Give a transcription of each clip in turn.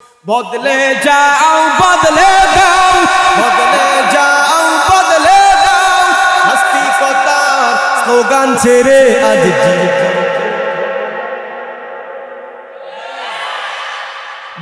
বদলে যাও বদলে দাও বদলে যাও বদলে দাও নাস্তিকতার স্লোগান ছেড়ে আজ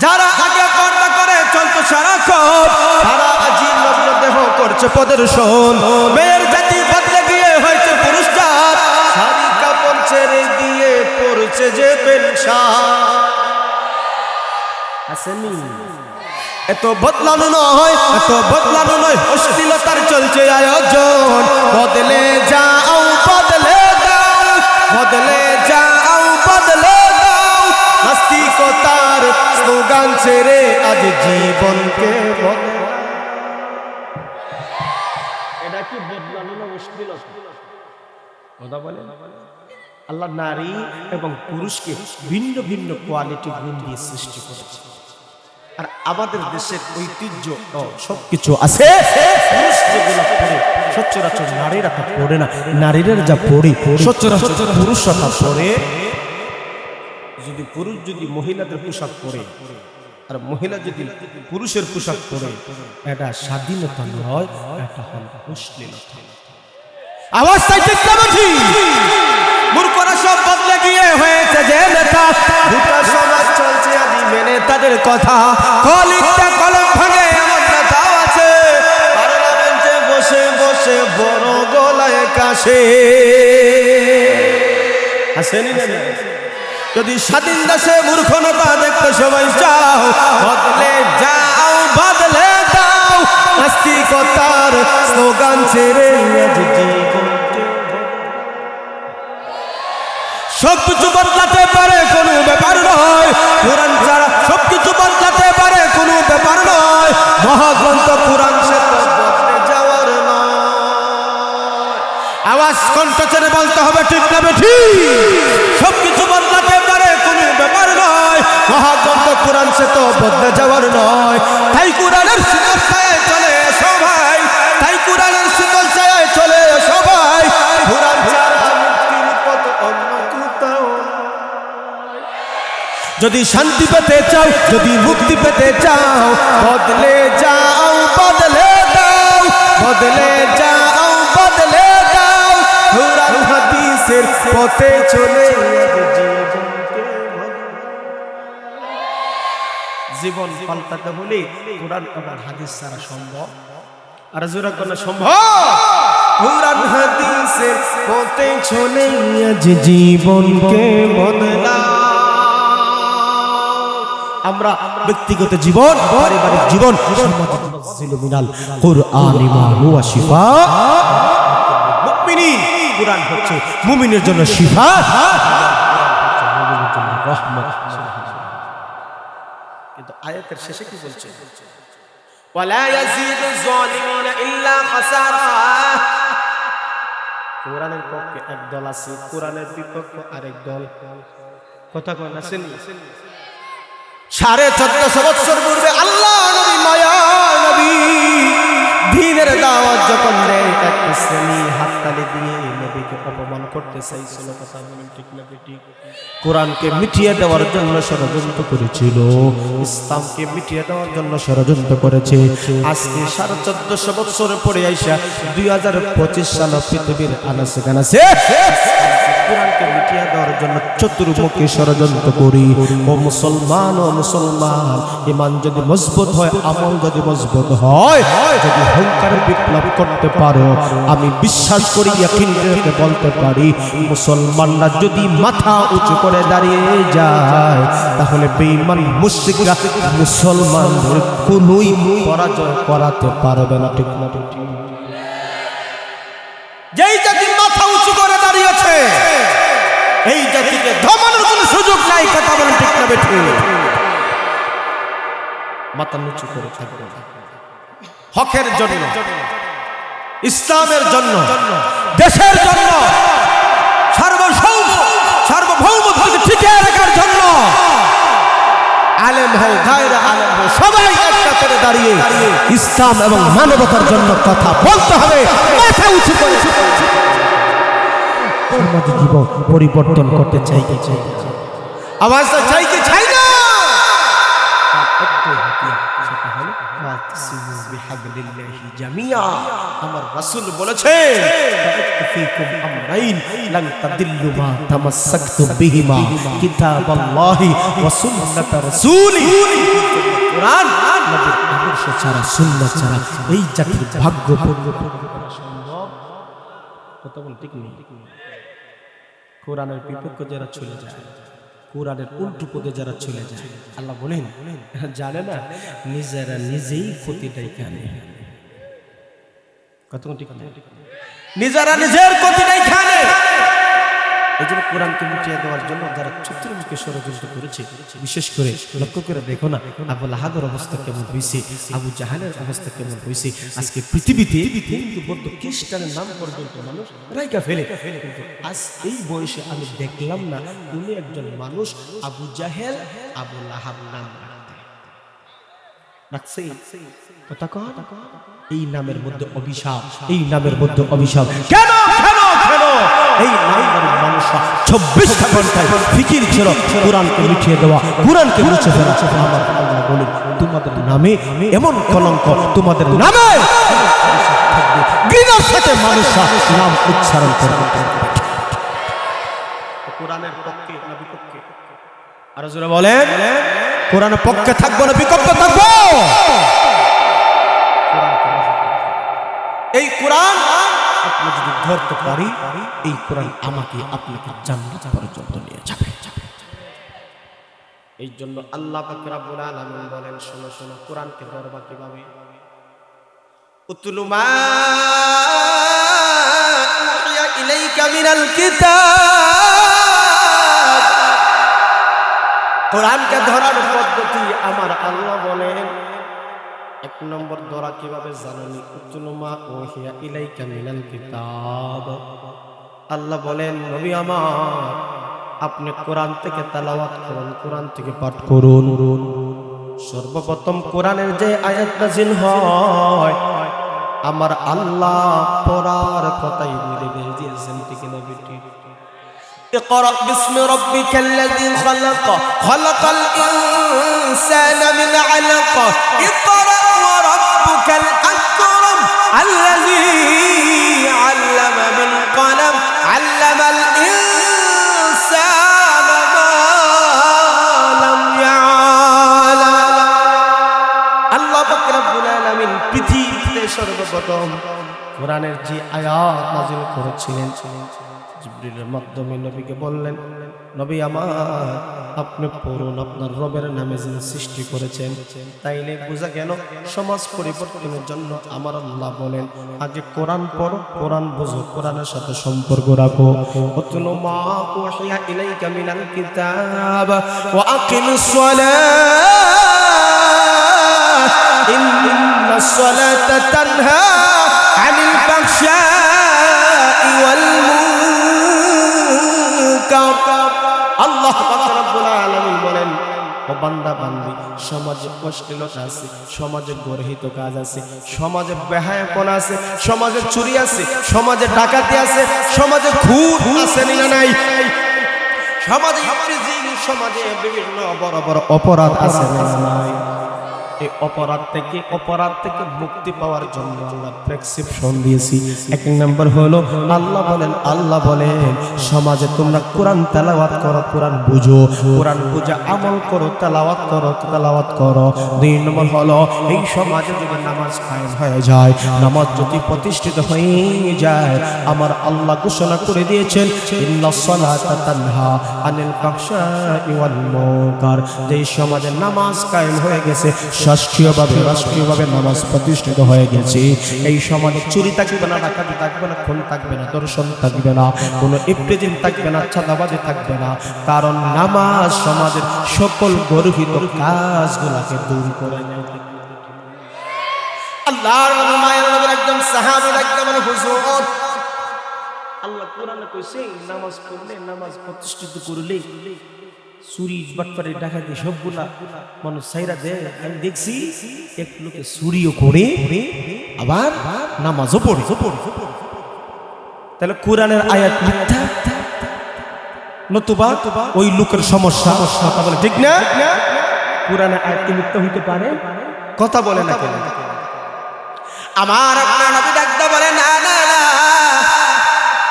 যারা আগে পর্দা করে চলতো সারাক্ষণ তারা আজি নগ্ন দেহ করছে প্রদর্শন মেয়ের জাতি বদলে গিয়ে হয়েছে পুরুষ জাত শাড়ি কাপড় ছেড়ে দিয়ে পড়ছে যে পেনশন আসেনি এত বদলানো নয় অশ্লীলতার চলছে আয়োজন বদলে যাও বদলে দাও বদলে যাও বদলে দাও নাস্তিকতার স্লোগান ছেড়ে আজ জীবনকে বদলে এটা কি বদলানো না অশ্লীলতা কথা বলে আল্লাহ নারী এবং পুরুষকে ভিন্ন ভিন্ন কোয়ালিটি গুণ দিয়ে সৃষ্টি করেছে আর আমাদের দেশের ঐতিহ্য সবকিছু আছে পুরুষ যেগুলো পড়ে সচরাচর নারীরা তা পড়ে না নারীরা যা পড়ে সচরাচর পুরুষরা তা পড়ে যদি পুরুষ যদি মহিলাদের পোশাক পরে আর মহিলা যদি পুরুষের পোশাক পরে এটা স্বাধীনতা নয় এটা হল অশ্লীলতা আওয়াজ চাইতে কি মূর্খরা সব বদলে গিয়ে হয়েছে যে নেতা দুটা সমাজ চলছে আজ মেনে তাদের কথা কলিটা কলম ভাঙে এমন নেতাও আছে পার্লামেন্টে বসে বসে বড় গলায় কাশে আসেনি না যদি স্বাধীন দেশে মূর্খ নেতা দেখতে সবাই যাও বদলে যাও বদলে দাও নাস্তিকতার স্লোগান ছেড়ে আজ জীবনকে সবকিছু বদলাতে পারে কোনো ব্যাপার নয় কোরআন ছাড়া সবকিছু বদলাতে পারে কোনো ব্যাপার নয় মহাগ্রন্থ কোরআন সে তো বদলে যাওয়ার নয় আওয়াজ কণ্ঠ ছেড়ে বলতে হবে ঠিক না বেঠিক সবকিছু বদলাতে পারে কোনো ব্যাপার নয় মহাগ্রন্থ কোরআন সে তো বদলে যাওয়ার নয় তাই কোরআনের শিকল ছায়ায় চলে এসো ভাই তাই কোরআনের শিকল ছায়ায় চলে এসো ভাই কোরআন ছাড়া মুক্তির পথ অন্য কোথাও যদি শান্তি পেতে চাও যদি মুক্তি পেতে চাও বদলে যাও বদলে দাও বদলে যাও বদলে দাও কোরআন হাদিসের পথে চলে জীবন পাল্টাতে হলে কোরআন এবং হাদিস ছাড়া সম্ভব আর জোরা কোন সম্ভব কোরআন হাদিসের পথে চলে আজ জীবনকে বদলা আমরা ব্যক্তিগত জীবন পারিবারিক জীবন মিনাল কুরআনি মা হুয়া শিফা মুমিনিন কুরআন হচ্ছে মুমিনের জন্য শিফা মুমিনের জন্য রহমত কিন্তু আয়াতের শেষে কি বলছে ওয়ালা ইয়াজিদু যালিমিনা ইল্লা খাসারা কোরআনের পক্ষে এক দল আছে কোরআনের বিপক্ষে আরেক দল কথা কয় না শুনি 1450 বছর পূর্বে আল্লাহ নবী মায়া নবী দ্বীনের দাওয়াত যখন দেয় এক শ্রেণী হাততালি দিয়ে নবীকে অপমান করতে চাইছিল কথা বলেন ঠিক না ঠিক কোরআনকে মিটিয়ে দেওয়ার জন্য ষড়যন্ত্র করেছিল ইসলামকে মিটিয়ে দেওয়ার জন্য ষড়যন্ত্র করেছে আজকে 1450 বছর পরে আইসা 2025 সাল পৃথিবীর আনাচে কানাচে কোরআনকে মিটিয়ে দেওয়ার জন্য চতুর্মুখী ষড়যন্ত্র করি ও মুসলমান ঈমান যদি মজবুত হয় আমল যদি মজবুত হয় যদি অহংকারের বিপ্লব করতে পারো আমি বিশ্বাস করি ইয়াকিন করে বলতে পারি মুসলমানরা যদি মাথা উঁচু করে দাঁড়িয়ে যায় তাহলে বেঈমান মুশরিকরা মুসলমানদের কোনোই পরাজয় করাতে পারবে না ঠিক না ঠিক যেই জাতি মাথা উঁচু করে দাঁড়িয়েছে এই জাতিকে দমানোর কোনো সুযোগ নাই কথা বলেন ঠিক না বেঠিক মাথা উঁচু করে থাকবে হকের জন্য ইসলামের জন্য দেশের জন্য সার্বভৌমত্বকে টিকিয়ে রাখার জন্য আলেম হোক গায়রে আলেম হোক সবাই একসাথে দাঁড়িয়ে ইসলাম এবং মানবতার জন্য কথা বলতে হবে মাথা উঁচু করে সমাজ জীবন পরিবর্তন করতে চাই আওয়াজ চাই কি চাই না ওই হাতিয়ার, সেটা হলো ওয়াতাসিমু বিহাবলিল্লাহি জামিয়া। আমার রাসূল বলেছেন ফীকুম আমরাইন লান তাদিল্লু মা তামাসসাকতুম বিহিমা কিতাবাল্লাহি ওয়া সুন্নাত রাসূলি। কোরআন নবীর আদর্শ ছাড়া, সুন্নাত ছাড়া এই জাতির ভাগ্য পরিবর্তন করা সম্ভব। কথা বল ঠিক নেই? কোরআনের বিপক্ষে যারা চলে যায়, কোরআনের উল্টো পথে যারা চলে যায়, আল্লাহ বলেন জানে না নিজেরা নিজেই ক্ষতিটাই কানে। কথা ঠিক না? নিজেরা নিজের ক্ষতিটাই কানে। এই জন্য কোরআনকে মিটিয়ে দেওয়ার জন্য যারা চতুর্মুখী ষড়যন্ত্র করেছে, বিশেষ করে লক্ষ্য করে দেখো না আবু লাহাবের অবস্থা কেমন হয়েছে, আবু জাহালের অবস্থা কেমন হয়েছে। আজকে পৃথিবীতে হিন্দু বৌদ্ধ খ্রিস্টানের নাম পর্যন্ত মানুষ রাইকা ফেলে, কিন্তু আজ এই বয়সে আমি দেখলাম না উনি একজন মানুষ আবু জাহেল আবু লাহাব নাম রাখছে। কথা কন, এই নামের মধ্যে অভিশাপ, এই নামের মধ্যে অভিশাপ। কেন কেন কেন? এই নামের মানুষরা 24 ঘন্টায় ফিকির ছিল কোরআনকে মিটিয়ে দেওয়া, কোরআনকে মুছে ফেলা। আমার আল্লাহ বলেন তোমাদের নামে এমন কলঙ্ক, তোমাদের নামে ঘৃণার সাথে মানুষরা নাম উচ্চারণ করবে। কোরআনের পক্ষে না বিপক্ষে? আর যারা বলেন কোরআনের পক্ষে থাকবো না বিপক্ষে থাকবো? এই কোরআন আপনি যদি ধরতে পারি, এই কোরআন আমাকে আপনাকে জান্নাত পর্যন্ত নিয়ে যাবে। এই জন্য আল্লাহ পাক রব্বুল আলামিন বলেন শোনো শোনো, কোরআনকে ধরবা কিভাবে? উতলু মা উহিয়া ইলাইকা মিনাল কিতাব। কোরআনকে ধরার পদ্ধতি আমার আল্লাহ বলেন, এক নম্বর ধরা কিভাবে জানেন? উতলু মা উহিয়া ইলাইকা মিনাল কিতাব। আল্লাহ বলেন নবী আমার আপনি কোরআন থেকে তেলাওয়াত করুন, কোরআন থেকে পাঠ করুন। সর্বপ্রথম কোরআনের যে আয়াত নাযিল হয় আমার আল্লাহ পড়ার কথাই নির্দেশ দিয়েছেন, ঠিক না বেটি? اقرأ باسم ربك الذي خلق خلق الإنسان من علق اقرأ وربك الأكرم الذي علم بالقلم علم الإنسان ما لم يعلم। আল্লাহ পাক রব্বুল আলামিন পৃথিবীতে সর্বপ্রথম কোরআনের যে আয়াত নাযিল করেছিলেন জিবরিলের মাধ্যমে নবীকে বললেন নবী আমার আপনি পড়ুন, আপনার রবের নামে যিনি সৃষ্টি করেছেন। তাইলে বোঝা গেল সমাজ পরিবর্তনের জন্য আমার আল্লাহ বলেন আগে কোরআন পড়ো, কোরআন বুঝো, কোরআনের সাথে সম্পর্ক রাখো। উতলু মা উহিয়া ইলাইকা মিনাল কিতাব ওয়া আকিমিস সালাত ইন্নাস সালাতা তানহা আনিল ফাহশাই ওয়াল মুনকার। আল্লাহ পাক রব্বুল আলামিন বলেন ও বান্দা বান্দি, সমাজে অশ্লীলতা আছে, সমাজে গর্হিত কাজ আছে, সমাজে বেহায়াপনা আছে, সমাজে চুরি আছে, সমাজে ডাকাতি আছে, সমাজে খুন আছে না নাই? সমাজে সমাজে বিভিন্ন বড় বড় অপরাধ আছে না নাই? এই অপরাধ থেকে মুক্তি পাওয়ার জন্য আল্লাহ প্রেসক্রিপশন দিয়েছি। এক নম্বর হলো আল্লাহ বলেন সমাজে তোমরা কোরআন তেলাওয়াত করো, কোরআন বুঝো, কোরআন বুঝে আমল করো, তেলাওয়াত করো। দুই নম্বর হলো এই সমাজে যদি নামাজ কায়েম হয়ে যায়, নামাজ যদি প্রতিষ্ঠিত হয়ে যায়, আমার আল্লাহ ঘোষণা করে দিয়েছেন ইন্নাস সালাতা তানহা আনিল ফাহশাই ওয়াল মুনকার। যেই সমাজে নামাজ কায়েম হয়ে গেছে, রাষ্ট্রীয়ভাবে নামাজ প্রতিষ্ঠিত হয়ে গেছে, এই সমাজে চুরি থাকবে না, ডাকাতি থাকবে না, খুন থাকবে না, ধর্ষণ থাকবে না, কোনো ইফতিজিং থাকবে না, চাঁদাবাজি থাকবে না, কারণ নামাজ সমাজের সকল গর্হিত কাজগুলোকে দূর করে দেয়। আল্লাহর মায়ের নবীর একজন সাহাবী একদম হুজুর আল্লাহ কোরআনে কইছে নামাজ পড়লে, নামাজ প্রতিষ্ঠিত করলে চুরি বাটপারি ডাকাতি সবগুলা মানুষ সাইরা দেয়। আমি দেখছি এক লোকে চুরিও করে আবার নামাজও পড়ে। তাহলে কোরআনের আয়াত মিথ্যা নতুবা ওই লোকের সমস্যা, বলে ঠিক না? কোরআনে আয়াত কি মিথ্যা হইতে পারে? কথা বলে না কেন? আমার আপনার নবী ডাকতে বলে না না না,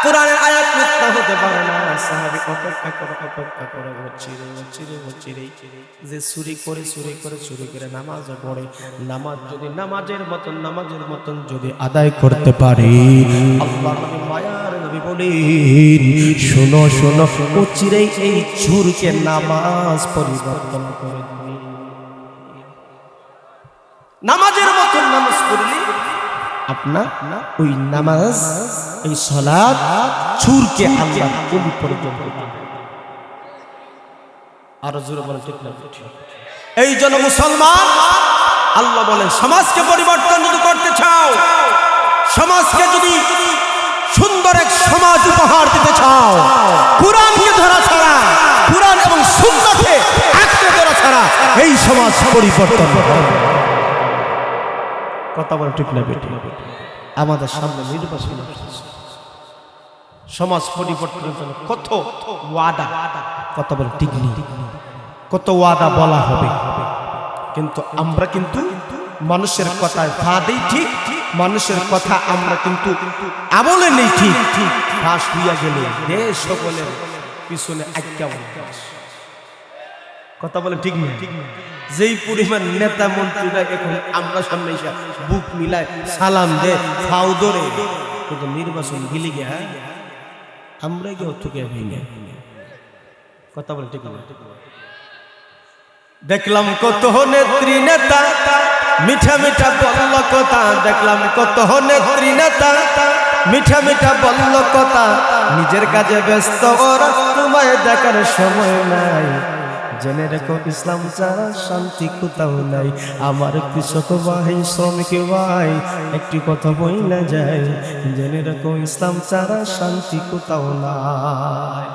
কোরআনের আয়াত মিথ্যা হতে পারে না। সাহাবী অপেক্ষা করে চিরে যে চুরি করে নামাজ পড়ে, নামাজ যদি নামাজের মতন যদি আদায় করতে পারে, আল্লাহ নবী মায়ার নবী বলেন শোনো ও চিরেই এই চুরকে নামাজ পরিবর্তন করে দিবে। নামাজের মতন নামাজ পড়লে আপনার ওই নামাজ, এই সালাত চুরকে আল্লাহ কবুল পর্যন্ত আর জোরে বলেন ঠিক না? এই জন্য মুসলমান, আল্লাহ বলেন সমাজকে পরিবর্তন যদি করতে চাও, সমাজকে যদি সুন্দর এক সমাজ উপহার দিতে চাও, কুরআনকে ধরা ছাড়া, কুরআন এবং সুন্নাহকে আঁকড়ে ধরা ছাড়া এই সমাজ পরিবর্তন হবে। কথা বলে ঠিক না বেটি? আমাদের সামনে নির্বাচন, সমাজ পরিবর্তনের জন্য কত ওয়াদা, কথা বলে ঠিক নেই, কত ওয়াদা বলা হবে, কিন্তু আমরা কিন্তু মানুষের কথায় ফাঁদেই ঠিক, মানুষের কথা আমরা কিন্তু আমলে নেই ঠিক। ফাঁস হইয়া গেলে দেশ সকলের পিছনে আটকা বলে, কথা বলে ঠিক না? যেই পরিমাণ নেতা মন্ত্রীরা এখন আমরা সামনে এসে বুক মিলায় সালাম দে ফাউ ধরে, কিন্তু নির্বাচন গিলে গিয়া আমরা গিয়ে ঠকে ভেঙে, কথা বলে ঠিক না? দেখলাম কত নেত্রী নেতা মিঠা মিঠা বলল কথা, দেখলাম কত নেত্রী নেতা মিঠা মিঠা বলল কথা, নিজের কাজে ব্যস্ত ওরা, তোমায় দেখার সময় নাই। জেনে রেখো ইসলাম ছাড়া শান্তি কোথাও নাই। আমার কৃষক ভাই, শ্রমিক ভাই, একটি কথা বইলা যায়, জেনে রেখো ইসলাম ছাড়া শান্তি কোথাও নাই।